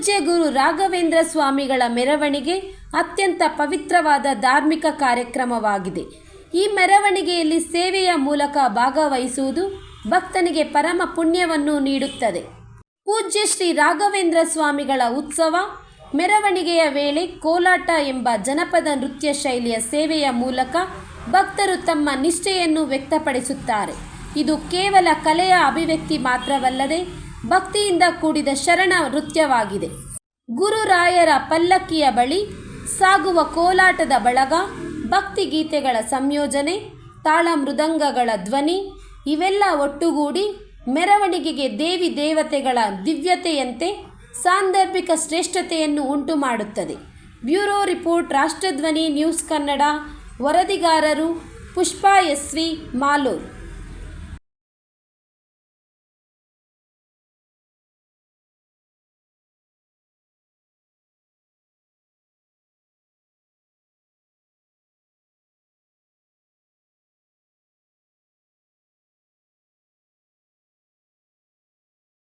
ಪೂಜ್ಯ ಗುರು ರಾಘವೇಂದ್ರ ಸ್ವಾಮಿಗಳ ಮೆರವಣಿಗೆ ಅತ್ಯಂತ ಪವಿತ್ರವಾದ ಧಾರ್ಮಿಕ ಕಾರ್ಯಕ್ರಮವಾಗಿದೆ. ಈ ಮೆರವಣಿಗೆಯಲ್ಲಿ ಸೇವೆಯ ಮೂಲಕ ಭಾಗವಹಿಸುವುದು ಭಕ್ತನಿಗೆ ಪರಮ ಪುಣ್ಯವನ್ನು ನೀಡುತ್ತದೆ. ಪೂಜ್ಯ ಶ್ರೀ ರಾಘವೇಂದ್ರ ಸ್ವಾಮಿಗಳ ಉತ್ಸವ ಮೆರವಣಿಗೆಯ ವೇಳೆ ಕೋಲಾಟ ಎಂಬ ಜನಪದ ನೃತ್ಯ ಶೈಲಿಯ ಸೇವೆಯ ಮೂಲಕ ಭಕ್ತರು ತಮ್ಮ ನಿಷ್ಠೆಯನ್ನು ವ್ಯಕ್ತಪಡಿಸುತ್ತಾರೆ. ಇದು ಕೇವಲ ಕಲೆಯ ಅಭಿವ್ಯಕ್ತಿ ಮಾತ್ರವಲ್ಲದೆ ಭಕ್ತಿಯಿಂದ ಕೂಡಿದ ಶರಣ ನೃತ್ಯವಾಗಿದೆ. ಗುರುರಾಯರ ಪಲ್ಲಕ್ಕಿಯ ಬಳಿ ಸಾಗುವ ಕೋಲಾಟದ ಬಳಗ, ಭಕ್ತಿಗೀತೆಗಳ ಸಂಯೋಜನೆ, ತಾಳ ಮೃದಂಗಗಳ ಧ್ವನಿ ಇವೆಲ್ಲ ಒಟ್ಟುಗೂಡಿ ಮೆರವಣಿಗೆಗೆ ದೇವಿ ದೇವತೆಗಳ ದಿವ್ಯತೆಯಂತೆ ಸಾಂದರ್ಭಿಕ ಶ್ರೇಷ್ಠತೆಯನ್ನು ಉಂಟು ಮಾಡುತ್ತದೆ. Bureau report, Rashtradhwani news Kannada. ವರದಿಗಾರರು ಪುಷ್ಪಾ ಎಸ್ ವಿ ಮಾಲೂರ್.